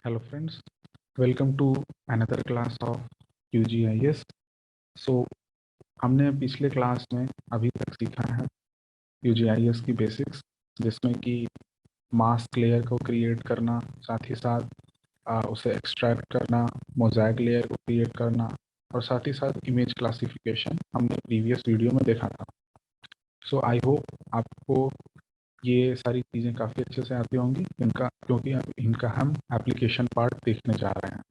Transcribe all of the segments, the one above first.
Hello friends, welcome to another class of QGIS। So हमने पिछले class में अभी तक सीखा है QGIS की बेसिक्स, जिसमें कि मास्क लेयर को क्रिएट करना, साथ ही साथ उसे एक्सट्रैक्ट करना, मोज़ेक लेयर को क्रिएट करना और साथ ही साथ इमेज क्लासिफिकेशन हमने प्रीवियस वीडियो में देखा था। सो आई होप आपको ये सारी चीज़ें काफ़ी अच्छे से आती होंगी क्योंकि इनका हम एप्लीकेशन पार्ट देखने जा रहे हैं।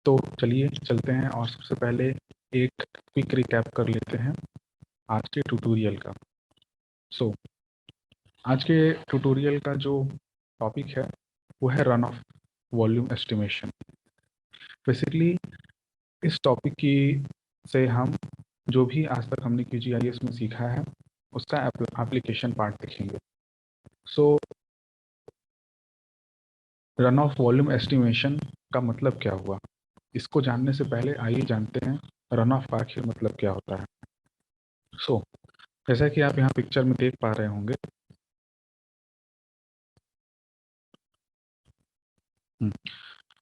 तो चलिए चलते हैं और सबसे पहले एक क्विक रिकैप कर लेते हैं आज के ट्यूटोरियल का। सो आज के ट्यूटोरियल का जो टॉपिक है वो है run of volume estimation. Basically इस टॉपिक की से हम जो भी आज तक हमने QGIS में सीखा है उसका एप्लीकेशन पार्ट देखेंगे। सो रन ऑफ वॉल्यूम एस्टिमेशन का मतलब क्या हुआ, इसको जानने से पहले आइए जानते हैं रन ऑफ का आखिर मतलब क्या होता है। सो जैसा कि आप यहाँ पिक्चर में देख पा रहे होंगे,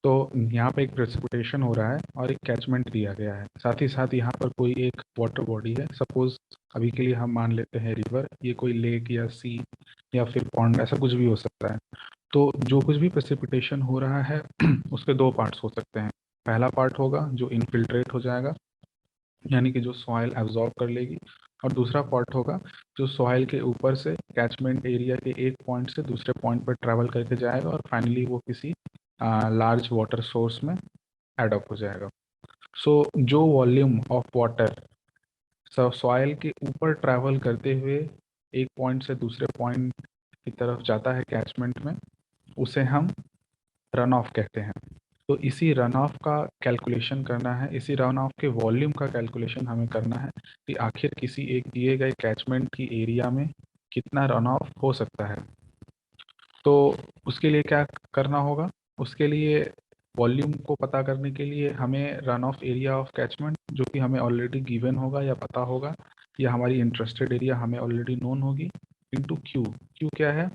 तो यहाँ पे एक प्रेसिपिटेशन हो रहा है और एक कैचमेंट दिया गया है। साथ ही साथ यहाँ पर कोई एक वाटर बॉडी है, सपोज अभी के लिए हम मान लेते हैं रिवर, ये कोई लेक या सी या फिर पॉन्ड, ऐसा कुछ भी हो सकता है। तो जो कुछ भी प्रेसिपिटेशन हो रहा है उसके दो पार्ट्स हो सकते हैं। पहला पार्ट होगा जो इनफिल्ट्रेट हो जाएगा, यानी कि जो सॉइल एब्जॉर्ब कर लेगी, और दूसरा पार्ट होगा जो सॉइल के ऊपर से कैचमेंट एरिया के एक पॉइंट से दूसरे पॉइंट पर ट्रैवल करके जाएगा और फाइनली वो किसी लार्ज वाटर सोर्स में एड अप हो जाएगा। सो जो वॉल्यूम ऑफ वाटर सॉइल के ऊपर ट्रैवल करते हुए एक पॉइंट से दूसरे पॉइंट की तरफ जाता है कैचमेंट में, उसे हम रन ऑफ कहते हैं। तो इसी रन ऑफ का कैलकुलेशन करना है, इसी रन ऑफ के वॉल्यूम का कैलकुलेशन हमें करना है कि आखिर किसी एक दिए गए कैचमेंट की एरिया में कितना रन ऑफ हो सकता है। तो उसके लिए क्या करना होगा, उसके लिए वॉल्यूम को पता करने के लिए हमें run of area of catchment, जो कि हमें ऑलरेडी गिवन होगा या पता होगा, या हमारी इंटरेस्टेड एरिया हमें ऑलरेडी नोन होगी, इनटू क्यू। क्यू क्या है?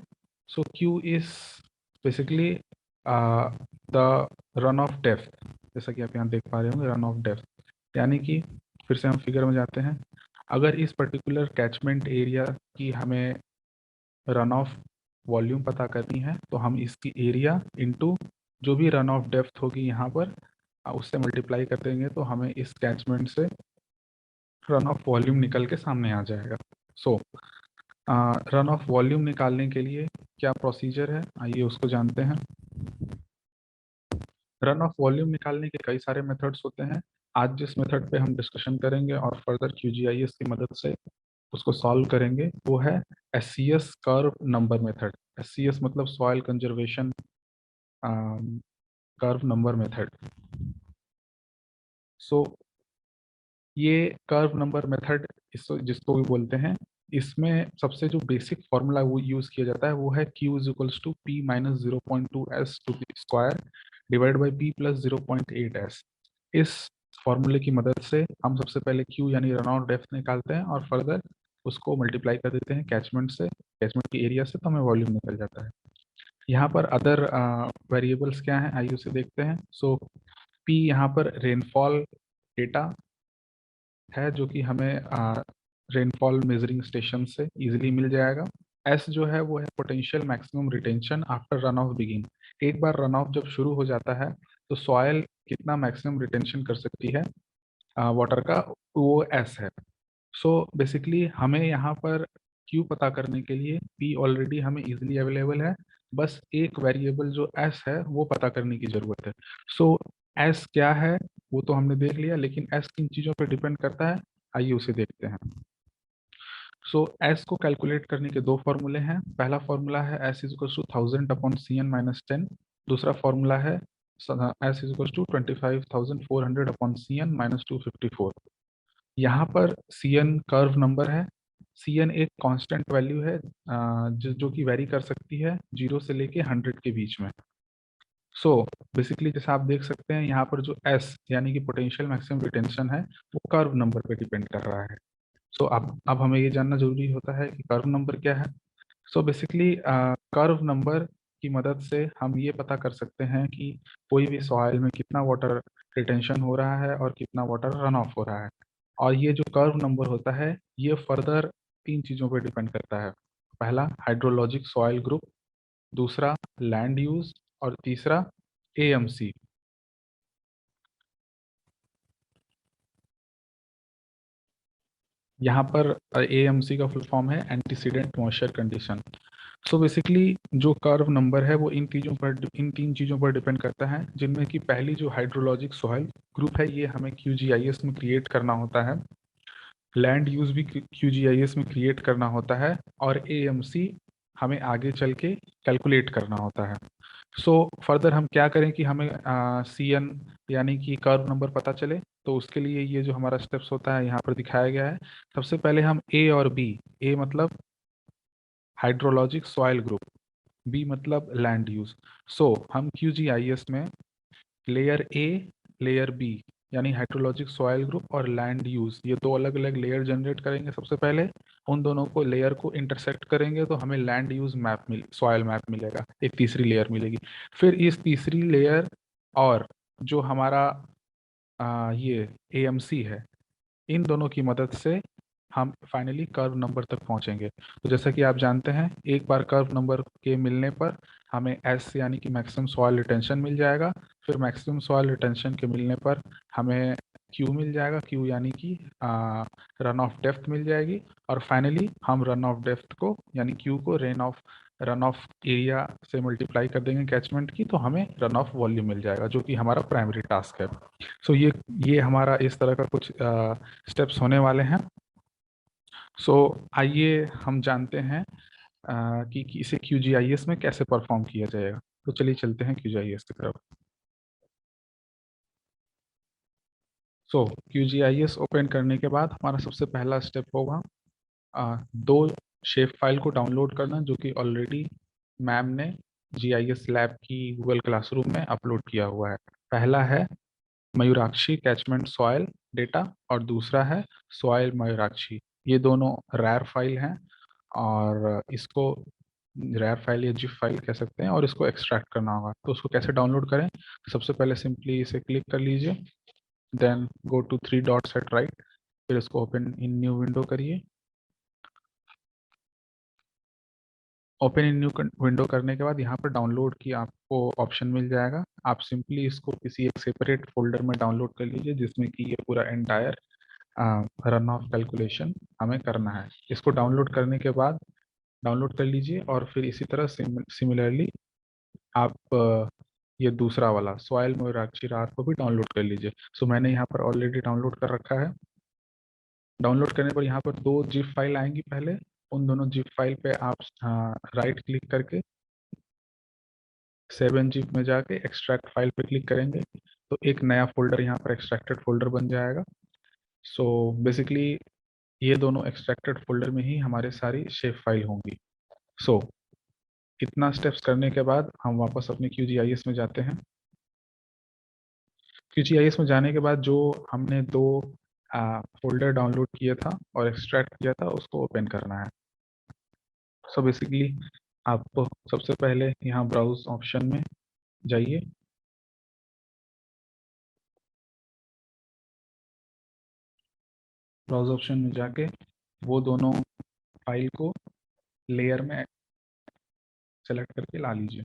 So Q is basically the runoff depth, जैसा कि आप यहाँ देख पा रहे होंगे, रन ऑफ डेप्थ। यानी कि फिर से हम फिगर में जाते हैं, अगर इस पर्टिकुलर कैचमेंट एरिया की हमें रन ऑफ वॉल्यूम पता करनी है तो हम इसकी एरिया इनटू जो भी रन ऑफ डेप्थ होगी यहाँ पर उससे मल्टीप्लाई कर देंगे, तो हमें इस कैचमेंट से रन ऑफ वॉल्यूम निकल के सामने आ जाएगा। सो रन ऑफ वॉल्यूम निकालने के लिए क्या प्रोसीजर है, आइए उसको जानते हैं। रन ऑफ वॉल्यूम निकालने के कई सारे मेथड्स होते हैं। आज जिस मेथड पे हम डिस्कशन करेंगे और फर्दर QGIS की मदद से उसको सॉल्व करेंगे वो है SCS curve number method. SCS मतलब soil conservation curve number method. So ये कर्व नंबर मेथड जिसको भी बोलते हैं, इसमें सबसे जो बेसिक फॉर्मूला वो यूज किया जाता है वो है Q is equals to P minus 0.2S to the square divide by P plus 0.8S। इस फॉर्मूले की मदद से हम सबसे पहले Q यानी रन आउट डेप्थ निकालते हैं और फर्दर उसको मल्टीप्लाई कर देते हैं कैचमेंट से, कैचमेंट की एरिया से, तो हमें वॉल्यूम निकल जाता है। यहाँ पर अदर वेरिएबल्स क्या हैं, आइए उसे देखते हैं। सो P यहाँ पर रेनफॉल डेटा है जो कि हमें रेनफॉल मेजरिंग स्टेशन से इजीली मिल जाएगा। एस जो है वो है potential maximum retention after run of begin. एक बार रन ऑफ जब शुरू हो जाता है तो सॉयल कितना मैक्सिमम रिटेंशन कर सकती है वाटर का, वो एस है। सो बेसिकली हमें यहाँ पर क्यू पता करने के लिए पी ऑलरेडी हमें इजीली अवेलेबल है, बस एक वेरिएबल जो एस है वो पता करने की जरूरत है। सो एस क्या है वो तो हमने देख लिया, लेकिन एस किन चीज़ों पर डिपेंड करता है, आइए उसे देखते हैं। सो एस को कैलकुलेट करने के दो फॉर्मूले हैं। पहला फॉर्मूला है S is equal to 1000 upon CN minus 10। दूसरा फॉर्मूला है S is equal to 25,400 upon CN minus 254। यहाँ पर CN कर्व नंबर है। CN एक कांस्टेंट वैल्यू है जो कि वेरी कर सकती है 0 से लेके 100 के बीच में। सो बेसिकली जैसे आप देख सकते हैं यहाँ पर जो S यानी कि पोटेंशियल मैक्सिमम रिटेंशन है वो कर्व नंबर पे डिपेंड कर रहा है। सो अब हमें ये जानना जरूरी होता है कि कर्व नंबर क्या है। सो बेसिकली कर्व नंबर की मदद से हम ये पता कर सकते हैं कि कोई भी सॉइल में कितना वाटर रिटेंशन हो रहा है और कितना वाटर रन ऑफ हो रहा है। और ये जो कर्व नंबर होता है ये फर्दर तीन चीज़ों पर डिपेंड करता है। पहला हाइड्रोलॉजिक सॉइल ग्रुप, दूसरा लैंड यूज और तीसरा एएमसी। यहाँ पर एएमसी का फुल फॉर्म है antecedent moisture condition. So basically जो कर्व नंबर है वो इन तीन चीज़ों पर डिपेंड करता है, जिनमें कि पहली जो हाइड्रोलॉजिक सॉइल ग्रुप है ये हमें क्यूजीआईएस में क्रिएट करना होता है, लैंड यूज भी क्यूजीआईएस में क्रिएट करना होता है, और एएमसी हमें आगे चल के कैलकुलेट करना होता है। सो फर्दर हम क्या करें कि हमें सीएन यानी कि कर्व नंबर पता चले, तो उसके लिए ये जो हमारा स्टेप्स होता है यहाँ पर दिखाया गया है। सबसे पहले हम ए और बी, ए मतलब हाइड्रोलॉजिक सॉइल ग्रुप, बी मतलब लैंड यूज। सो हम क्यूजीआईएस में लेयर ए, लेयर बी यानी हाइड्रोलॉजिक सॉइल ग्रुप और लैंड यूज, ये दो अलग अलग लेयर जनरेट करेंगे। सबसे पहले उन दोनों को लेयर को इंटरसेक्ट करेंगे तो हमें land use map soil map मिलेगा, एक तीसरी लेयर मिलेगी। फिर इस तीसरी लेयर और जो हमारा ये एएमसी है, इन दोनों की मदद से हम फाइनली कर्व नंबर तक पहुंचेंगे। तो जैसा कि आप जानते हैं, एक बार कर्व नंबर के मिलने पर हमें एस यानी कि मैक्सिमम सॉइल रिटेंशन मिल जाएगा। फिर मैक्सिमम सॉइल रिटेंशन के मिलने पर हमें क्यू मिल जाएगा, क्यू यानी कि रन ऑफ डेप्थ मिल जाएगी। और फाइनली हम रन ऑफ डेप्थ को यानी क्यू को रन ऑफ एरिया से मल्टीप्लाई कर देंगे कैचमेंट की, तो हमें रन ऑफ वॉल्यूम मिल जाएगा, जो कि हमारा प्राइमरी टास्क है। सो ये हमारा इस तरह का कुछ स्टेप्स होने वाले हैं। सो आइए हम जानते हैं कि इसे क्यूजीआईएस में कैसे परफॉर्म किया जाएगा। तो चलिए चलते हैं क्यूजीआईएस की तरफ। सो क्यूजीआईएस ओपन करने के बाद हमारा सबसे पहला स्टेप होगा दो शेप फाइल को डाउनलोड करना, जो कि ऑलरेडी मैम ने जीआईएस लैब की गूगल क्लासरूम में अपलोड किया हुआ है। पहला है मयूराक्षी कैचमेंट सॉइल डेटा और दूसरा है सॉइल मयूराक्षी। ये दोनों रैर फाइल हैं और इसको रैर फाइल या जिप फाइल कह सकते हैं, और इसको एक्सट्रैक्ट करना होगा। तो उसको कैसे डाउनलोड करें? सबसे पहले सिंपली इसे क्लिक कर लीजिए, then go to three dots at right, फिर इसको ओपन इन न्यू विंडो करिए। ओपन इन न्यू विंडो करने के बाद यहाँ पर डाउनलोड की आपको ऑप्शन मिल जाएगा। आप सिंपली इसको किसी एक सेपरेट फोल्डर में डाउनलोड कर लीजिए, जिसमें कि ये पूरा एंटायर रन ऑफ कैलकुलेशन हमें करना है। इसको डाउनलोड करने के बाद डाउनलोड कर लीजिए, और फिर इसी तरह सिमिलरली आप ये दूसरा वाला सॉइल मोइराक्षी रार को भी डाउनलोड कर लीजिए। सो मैंने यहाँ पर ऑलरेडी डाउनलोड कर रखा है। डाउनलोड करने पर यहाँ पर दो जिप फाइल आएंगी। पहले उन दोनों जिप फाइल पे आप राइट क्लिक करके 7 जिप में जाके एक्सट्रैक्ट फाइल पे क्लिक करेंगे, तो एक नया फोल्डर यहाँ पर एक्सट्रैक्टेड फोल्डर बन जाएगा। सो बेसिकली ये दोनों एक्सट्रैक्टेड फोल्डर में ही हमारे सारी शेप फाइल होंगी। सो इतना स्टेप्स करने के बाद हम वापस अपने क्यूजीआईएस में जाते हैं। क्यूजीआईएस में जाने के बाद जो हमने दो फोल्डर डाउनलोड किया था और एक्सट्रैक्ट किया था, उसको ओपन करना है। सो बेसिकली आप सबसे पहले यहाँ ब्राउज ऑप्शन में जाइए। ब्राउज ऑप्शन में जाके वो दोनों फाइल को लेयर में सेलेक्ट करके ला लीजिए।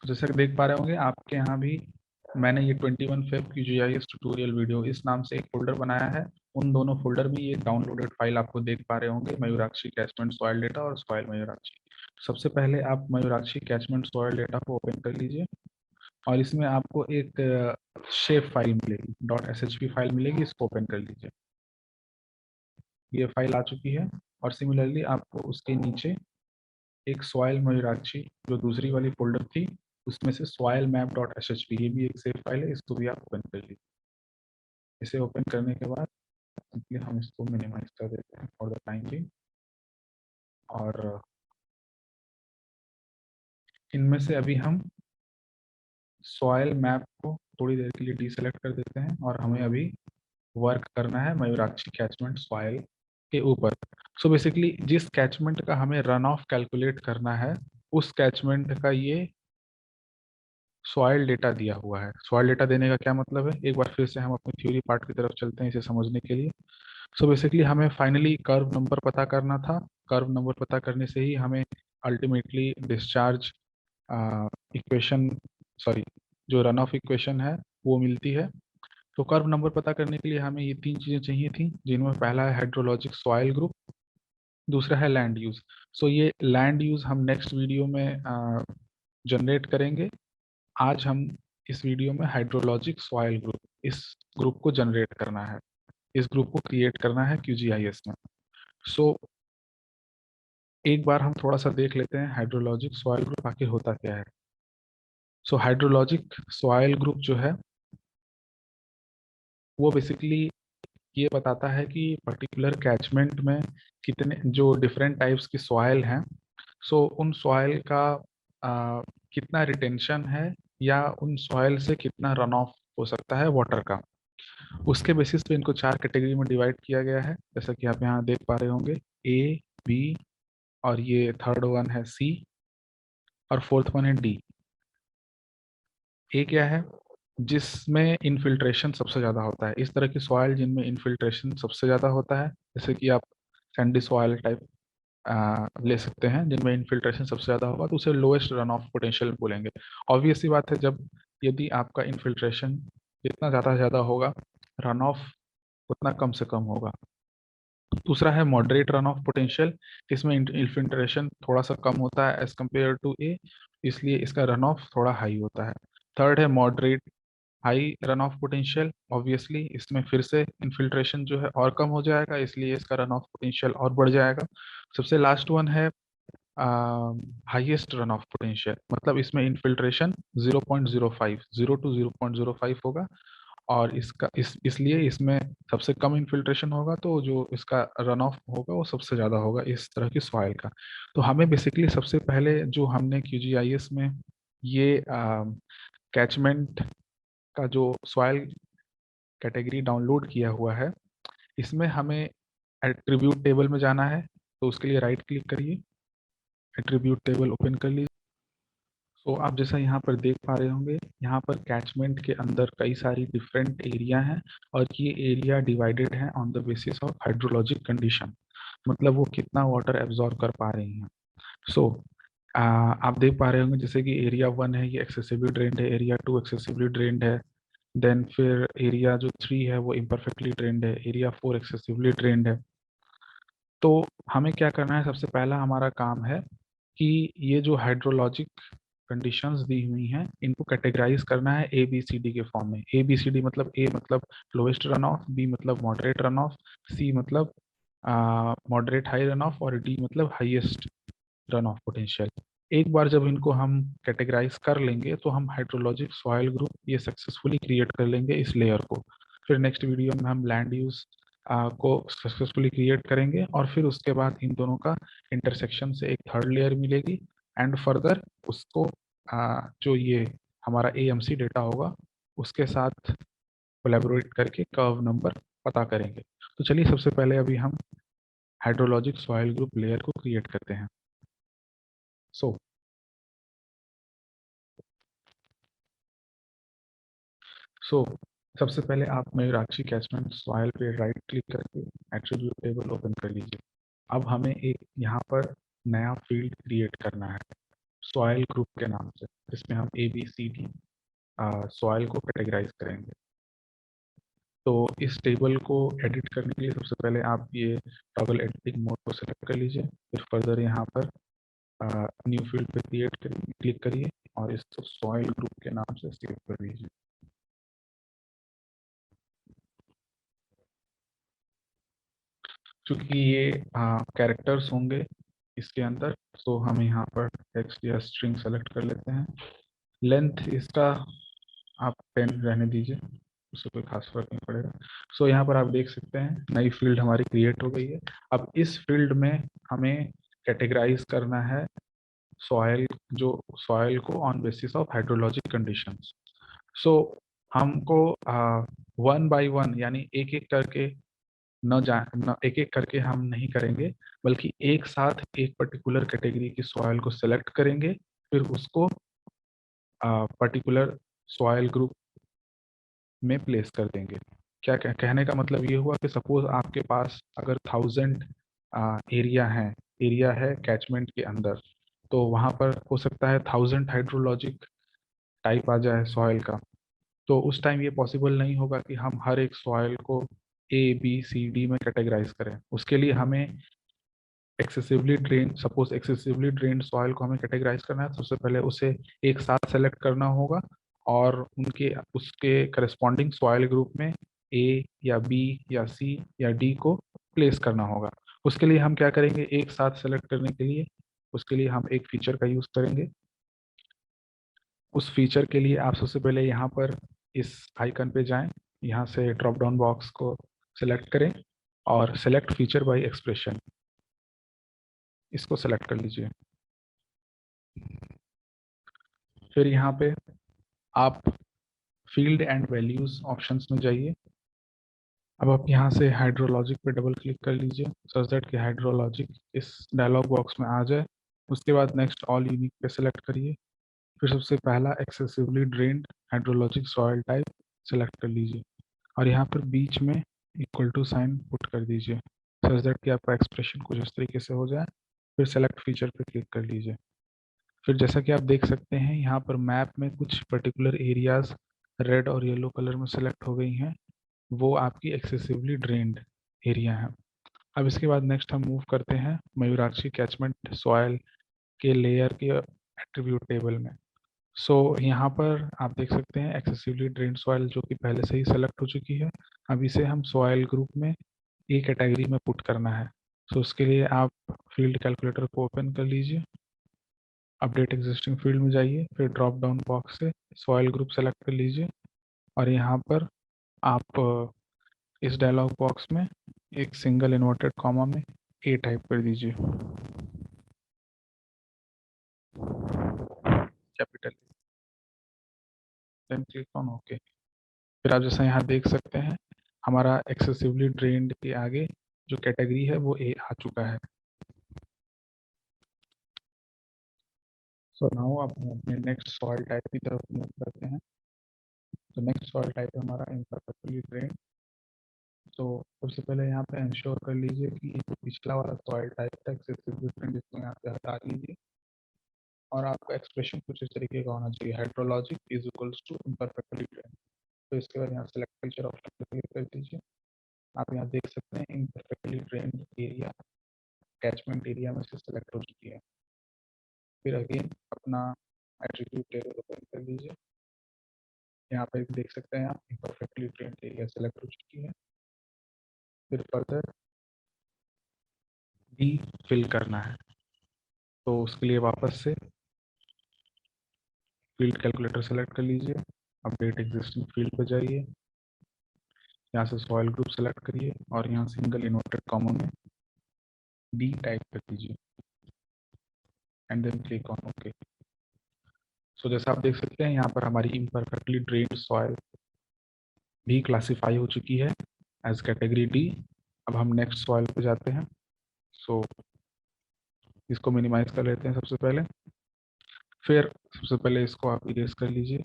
जैसे कि देख पा रहे होंगे आपके यहाँ भी, मैंने ये 21 फेब QGIS ट्यूटोरियल वीडियो इस नाम से एक फोल्डर बनाया है। उन दोनों फोल्डर में ये डाउनलोडेड फाइल आपको देख पा रहे होंगे, मयूराक्षी कैचमेंट सॉइल डेटा और सॉइल मयूराक्षी। सबसे पहले आप मयूराक्षी कैचमेंट सॉइल डेटा को ओपन कर लीजिए, और इसमें आपको एक शेप फाइल मिलेगी, .shp फाइल मिलेगी, इसको ओपन कर लीजिए। ये फाइल आ चुकी है, और सिमिलरली आपको उसके नीचे एक सॉइल मयूराक्षी जो दूसरी वाली फोल्डर थी उसमें से soil map dot S H P, ये भी एक सेव फाइल है, इसको भी आप ओपन कर लीजिए। इसे ओपन करने के बाद सिंपली हम इसको मिनिमाइज कर देते हैं फॉर द टाइम भी, और इनमें से अभी हम सॉयल मैप को थोड़ी देर के लिए डीसेलेक्ट कर देते हैं, और हमें अभी वर्क करना है मयूराक्षी कैचमेंट सॉयल के ऊपर। सो बेसिकली जिस कैचमेंट का हमें रन ऑफ कैलकुलेट करना है, उस कैचमेंट का ये सॉयल डेटा दिया हुआ है। सॉयल डेटा देने का क्या मतलब है, एक बार फिर से हम अपनी थ्योरी पार्ट की तरफ चलते हैं इसे समझने के लिए। सो बेसिकली हमें फाइनली कर्व नंबर पता करना था। कर्व नंबर पता करने से ही हमें अल्टीमेटली डिस्चार्ज इक्वेशन, सॉरी, जो रन ऑफ इक्वेशन है वो मिलती है। तो कर्व नंबर पता करने के लिए हमें ये तीन चीज़ें चाहिए थी, जिनमें पहला है हाइड्रोलॉजिक सॉइल ग्रुप, दूसरा है लैंड यूज। सो ये लैंड यूज हम नेक्स्ट वीडियो में जनरेट करेंगे। आज हम इस वीडियो में हाइड्रोलॉजिक सॉइल ग्रुप, इस ग्रुप को जनरेट करना है, इस ग्रुप को क्रिएट करना है QGIS में। सो एक बार हम थोड़ा सा देख लेते हैं हाइड्रोलॉजिक सॉइल ग्रुप आखिर होता क्या है। सो हाइड्रोलॉजिक सॉइल ग्रुप जो है वो बेसिकली ये बताता है कि पर्टिकुलर कैचमेंट में कितने जो डिफरेंट टाइप्स की सॉइल हैं, सो उन सॉइल का कितना रिटेंशन है, या उन सॉइल से कितना रन ऑफ हो सकता है वाटर का। उसके बेसिस पे इनको चार कैटेगरी में डिवाइड किया गया है, जैसा कि आप यहाँ देख पा रहे होंगे, A, B, और ये थर्ड वन है C, और फोर्थ वन है D। ए क्या है, जिसमें इनफिल्ट्रेशन सबसे ज़्यादा होता है, इस तरह की सॉइल जिनमें इनफिल्ट्रेशन सबसे ज़्यादा होता है, जैसे कि आप सैंडी सॉइल टाइप ले सकते हैं, जिनमें इनफिल्ट्रेशन सबसे ज़्यादा होगा, तो उसे लोएस्ट रन ऑफ पोटेंशियल बोलेंगे। ऑब्वियस सी बात है, जब यदि आपका इनफिल्ट्रेशन जितना ज़्यादा होगा, रन ऑफ उतना कम से कम होगा। दूसरा है मॉडरेट रन ऑफ पोटेंशियल, इसमें इन्फिल्ट्रेशन थोड़ा सा कम होता है एज कम्पेयर टू ए, इसलिए इसका रन ऑफ थोड़ा हाई होता है। थर्ड है moderate high run of potential, obviously इसमें फिर से इन्फिल्ट्रेशन जो है और कम हो जाएगा, इसलिए इसका रन ऑफ पोटेंशियल और बढ़ जाएगा। सबसे लास्ट वन है हाईएस्ट रन ऑफ पोटेंशियल, मतलब इसमें इन्फिल्ट्रेशन 0.05, 0 to 0.05 होगा, और इसका इसलिए इसमें सबसे कम इन्फिल्ट्रेशन होगा, तो जो इसका रन ऑफ होगा वो सबसे ज़्यादा होगा इस तरह की सॉइल का। तो हमें बेसिकली सबसे पहले जो हमने QGIS में ये कैचमेंट का जो सॉइल कैटेगरी डाउनलोड किया हुआ है, इसमें हमें एट्रीब्यूट टेबल में जाना है, तो उसके लिए राइट क्लिक करिए, एट्रीब्यूट टेबल ओपन कर लीजिए। तो आप जैसा यहाँ पर देख पा रहे होंगे, यहाँ पर कैचमेंट के अंदर कई सारी डिफरेंट एरिया हैं, और ये एरिया डिवाइडेड है on the basis of hydrologic condition, मतलब वो कितना वाटर एब्जॉर्ब कर पा रही हैं। सो आप देख पा रहे होंगे जैसे कि एरिया 1 है ये एक्सेसिवली ड्रेन्ड है, एरिया 2 एक्सेसिवली ड्रेन्ड है, देन फिर एरिया जो 3 है वो इम्परफेक्टली ड्रेन्ड है, एरिया 4 एक्सेसिवली ड्रेन्ड है। तो हमें क्या करना है, सबसे पहला हमारा काम है कि ये जो हाइड्रोलॉजिक कंडीशंस दी हुई हैं इनको कैटेगराइज करना है ABCD के फॉर्म में। ABCD मतलब A मतलब लोएस्ट रन ऑफ, B मतलब मॉडरेट रन ऑफ, C मतलब मॉडरेट हाई रन ऑफ, और D मतलब हाईएस्ट रन ऑफ पोटेंशियल। एक बार जब इनको हम कैटेगराइज कर लेंगे तो हम हाइड्रोलॉजिक सॉइल ग्रुप ये सक्सेसफुली क्रिएट कर लेंगे इस लेयर को। फिर नेक्स्ट वीडियो में हम लैंड यूज को सक्सेसफुली क्रिएट करेंगे, और फिर उसके बाद इन दोनों का इंटरसेक्शन से एक थर्ड लेयर मिलेगी, एंड फर्दर उसको जो ये हमारा AMC डेटा होगा उसके साथ कोलैबोरेट करके कर्व नंबर पता करेंगे। तो चलिए सबसे पहले अभी हम हाइड्रोलॉजिक सॉइल ग्रुप लेयर को क्रिएट करते हैं। सो सो सबसे पहले आप मयूराक्षी कैचमेंट सॉइल पे राइट क्लिक करके एट्रीब्यूट टेबल ओपन कर लीजिए। अब हमें एक यहाँ पर नया फील्ड क्रिएट करना है सॉइल ग्रुप के नाम से, जिसमें हम ABCD सॉइल को कैटेगराइज करेंगे। तो इस टेबल को एडिट करने के लिए सबसे पहले आप ये टॉगल एडिटिंग मोड को सेलेक्ट कर लीजिए, फिर फर्दर यहाँ पर न्यू फील्ड पे क्लिक करिए, और इसको सॉइल ग्रुप के नाम से सेव कर लीजिए। चूंकि ये कैरेक्टर्स होंगे इसके अंदर, तो हम यहाँ पर टेक्स्ट या स्ट्रिंग सेलेक्ट कर लेते हैं। लेंथ इसका आप 10 रहने दीजिए, उससे कोई खास फर्क नहीं पड़ेगा। सो यहाँ पर आप देख सकते हैं नई फील्ड हमारी क्रिएट हो गई है। अब इस फील्ड में हमें कैटेगराइज करना है सॉयल, जो सॉयल को on basis of hydrologic conditions. So हमको वन बाय वन यानी एक एक करके न एक एक करके हम नहीं करेंगे, बल्कि एक साथ एक पर्टिकुलर कैटेगरी की सॉयल को सेलेक्ट करेंगे, फिर उसको पर्टिकुलर सॉयल ग्रुप में प्लेस कर देंगे। कहने का मतलब ये हुआ कि सपोज आपके पास अगर 1000 एरिया है कैचमेंट के अंदर, तो वहाँ पर हो सकता है 1000 हाइड्रोलॉजिक टाइप आ जाए सॉइल का। तो उस टाइम ये पॉसिबल नहीं होगा कि हम हर एक सॉइल को A B C D में कैटेगराइज करें। उसके लिए हमें एक्सेसिवली ड्रेन्ड सॉइल को हमें कैटेगराइज करना है। सबसे पहले उसे एक साथ सेलेक्ट करना होगा और उनके उसके करस्पॉन्डिंग सॉइल ग्रुप में ए या बी या सी या डी को प्लेस करना होगा। उसके लिए हम क्या करेंगे, एक साथ सेलेक्ट करने के लिए उसके लिए हम एक फीचर का यूज करेंगे। उस फीचर के लिए आप सबसे पहले यहाँ पर इस आइकन पे जाएं, यहाँ से ड्रॉप डाउन बॉक्स को सिलेक्ट करें और सेलेक्ट फीचर बाय एक्सप्रेशन, इसको सेलेक्ट कर लीजिए। फिर यहाँ पे आप फील्ड एंड वैल्यूज ऑप्शंस में जाइए। अब आप यहाँ से हाइड्रोलॉजिक पे डबल क्लिक कर लीजिए सच दैट कि हाइड्रोलॉजिक इस डायलॉग बॉक्स में आ जाए। उसके बाद नेक्स्ट ऑल यूनिक पे सेलेक्ट करिए। फिर सबसे पहला excessively drained hydrologic soil type select कर लीजिए और यहाँ पर बीच में इक्वल टू साइन पुट कर दीजिए सच दैट कि आपका एक्सप्रेशन कुछ इस तरीके से हो जाए। फिर सेलेक्ट फीचर पे क्लिक कर लीजिए। फिर जैसा कि आप देख सकते हैं यहाँ पर मैप में कुछ पर्टिकुलर एरियाज रेड और येलो कलर में सेलेक्ट हो गई हैं, वो आपकी एक्सेसिवली ड्रेन्ड एरिया है। अब इसके बाद नेक्स्ट हम मूव करते हैं मयूराक्षी कैचमेंट सॉयल के लेयर के एट्रीब्यूट टेबल में। सो यहाँ पर आप देख सकते हैं एक्सेसिवली ड्रेन्ड सॉयल जो कि पहले से ही सेलेक्ट हो चुकी है। अब इसे हम सॉयल ग्रुप में एक कैटेगरी में पुट करना है। सो उसके लिए आप फील्ड कैलकुलेटर को ओपन कर लीजिए, अपडेट एग्जिस्टिंग फील्ड में जाइए, फिर ड्रॉप डाउन बॉक्स से सॉइल ग्रुप सेलेक्ट कर लीजिए और यहाँ पर आप इस डायलॉग बॉक्स में एक सिंगल इन्वर्टेड कॉमा में ए टाइप कर दीजिए, capital, then click on okay. फिर आप जैसा यहाँ देख सकते हैं हमारा एक्सेसिवली ड्रेन्ड के आगे जो कैटेगरी है वो ए आ चुका है। सो नाउ आप अपने नेक्स्ट सॉइल टाइप की तरफ मूव करते हैं। तो नेक्स्ट सॉइल टाइप है हमारा इम्परफेक्टली ड्रेन्ड। तो सबसे पहले यहाँ पे इंश्योर कर लीजिए कि ये जो पिछला वाला सॉइल टाइप था एक्सेसिवली ड्रेन्ड, इसको यहाँ पे हटा लीजिए और आपका एक्सप्रेशन कुछ इस तरीके का होना चाहिए, hydrologic is equals to imperfectly drained. तो इसके बाद यहाँ सेलेक्ट कल्चर ऑप्शन पर क्लिक कर दीजिए। आप यहाँ देख सकते हैं imperfectly drained area catchment area में से सेलेक्ट हो चुकी है। फिर अगेन अपना एट्रीब्यूट टेबल ओपन कर लीजिए। यहाँ पर देख सकते हैं आप इम्परफेक्टली ड्रेन्ड एरिया सेलेक्ट हो चुकी है। फिर फर्दर भी फिल करना है, तो उसके लिए वापस से फील्ड कैलकुलेटर सेलेक्ट कर लीजिए, अपडेट एग्जिस्टिंग फील्ड पर जाइए, यहाँ से सॉइल ग्रुप सेलेक्ट करिए और यहाँ सिंगल इन्वर्टेड कॉमा में डी टाइप कर दीजिए and then click on okay. So जैसा आप देख सकते हैं यहाँ पर हमारी इम्परफेक्टली ड्रेन्ड सॉइल भी क्लासीफाई हो चुकी है एज कैटेगरी डी। अब हम नेक्स्ट सॉइल पे जाते हैं। सो इसको मिनिमाइज कर लेते हैं सबसे पहले। फिर सबसे पहले इसको आप इरेज कर लीजिए।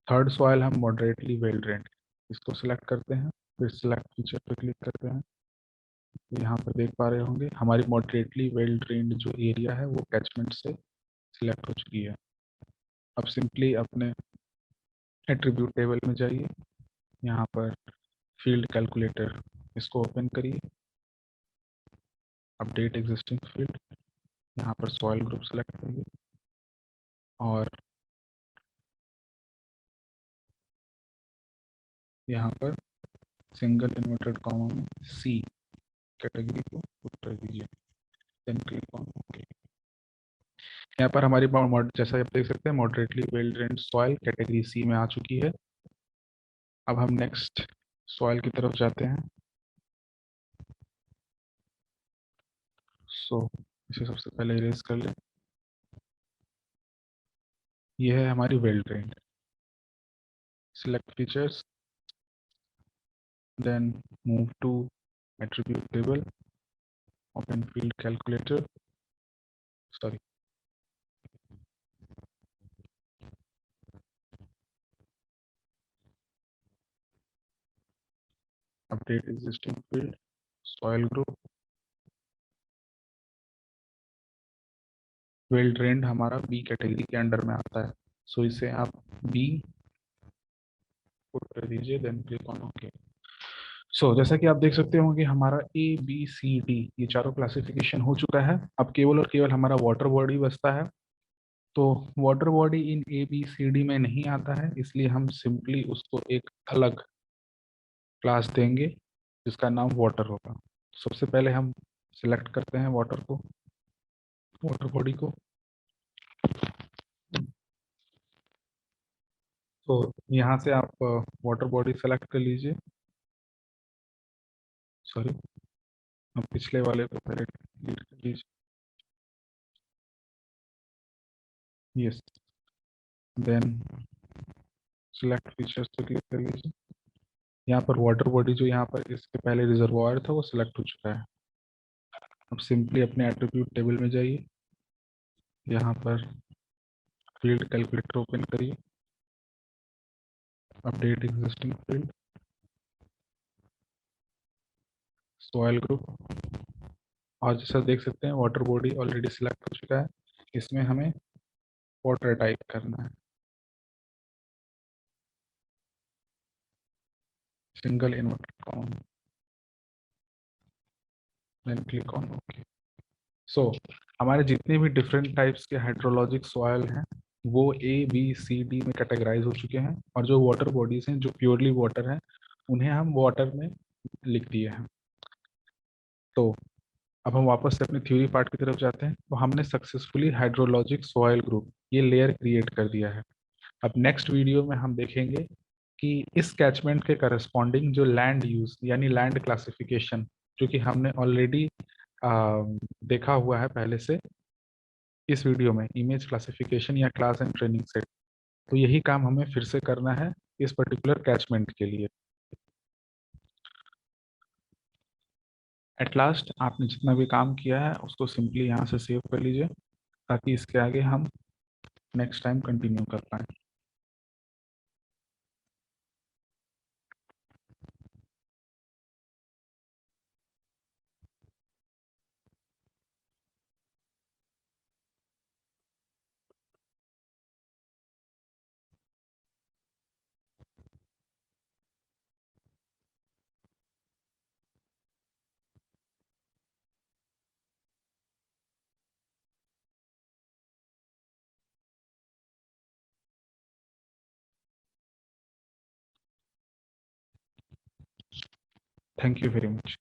थर्ड सॉइल हम मॉडरेटली वेल ड्रेन्ड, इसको सिलेक्ट करते हैं, फिर सिलेक्ट फीचर पे क्लिक करते हैं। तो यहाँ पर देख पा रहे होंगे हमारी मॉडरेटली वेल ड्रेन्ड जो एरिया है वो कैचमेंट से सिलेक्ट हो चुकी है। अब सिंपली अपने एट्रीब्यूट टेबल में जाइए, यहाँ पर फील्ड कैलकुलेटर इसको ओपन करिए, अपडेट एग्जिस्टिंग फील्ड, यहाँ पर सॉइल ग्रुप सेलेक्ट करिए और यहाँ पर सिंगल इन्वर्टेड कॉमा में सी कैटेगरी को पुट कर दीजिए, देन क्लिक ऑन ओके। यहाँ पर हमारी जैसा आप देख सकते हैं moderately well drained soil category C में आ चुकी है। अब हम नेक्स्ट सॉइल की तरफ जाते हैं। सो इसे सबसे पहले इरेज कर लें। ये है हमारी well drained. Select features, then move to attribute table, open field calculator, sorry, update existing field, soil group, well drained हमारा बी कैटेगरी के अंडर में आता है। सो इसे आप बी पुट कर दीजिए, then click on okay. So जैसा कि आप देख सकते हो कि हमारा ए बी सी डी ये चारों क्लासिफिकेशन हो चुका है। अब केवल और केवल हमारा वाटर बॉडी बचता है। तो वाटर बॉडी इन ए बी सी डी में नहीं आता है, इसलिए हम सिंपली उसको एक अलग क्लास देंगे जिसका नाम वाटर होगा। सबसे पहले हम सिलेक्ट करते हैं वाटर को, वाटर बॉडी को। तो यहाँ से आप वाटर बॉडी सेलेक्ट कर लीजिए। सॉरी, हम पिछले वाले को पहले डिलीट कर लीजिए। यस, देन सिलेक्ट फीचर्स पे क्लिक कर लीजिए। यहाँ पर वाटर बॉडी जो यहाँ पर इसके पहले रिजर्वायर था वो सिलेक्ट हो चुका है। अब सिंपली अपने एट्रीब्यूट टेबल में जाइए, यहाँ पर फील्ड कैलकुलेटर ओपन करिए, update existing field, soil group, और जैसा देख सकते हैं वाटर बॉडी ऑलरेडी सिलेक्ट हो चुका है। इसमें हमें वाटर टाइप करना है, single inverted comma, then click on okay. So हमारे जितने भी डिफरेंट टाइप्स के हाइड्रोलॉजिक सॉयल हैं वो ए बी सी डी में कैटेगराइज हो चुके हैं, और जो वाटर बॉडीज हैं जो प्योरली वाटर हैं उन्हें हम वाटर में लिख दिए हैं। तो अब हम वापस से अपने थ्योरी पार्ट की तरफ जाते हैं। तो हमने सक्सेसफुली हाइड्रोलॉजिक सॉयल ग्रुप ये लेयर क्रिएट कर दिया है। अब नेक्स्ट वीडियो में हम देखेंगे कि इस कैचमेंट के करस्पॉन्डिंग जो लैंड यूज यानी लैंड क्लासिफिकेशन जो कि हमने ऑलरेडी देखा हुआ है पहले से इस वीडियो में, इमेज क्लासिफिकेशन या क्लास एंड ट्रेनिंग सेट, तो यही काम हमें फिर से करना है इस पर्टिकुलर कैचमेंट के लिए। एट लास्ट आपने जितना भी काम किया है उसको सिंपली यहाँ से सेव कर लीजिए ताकि इसके आगे हम नेक्स्ट टाइम कंटिन्यू कर पाएँ। Thank you very much.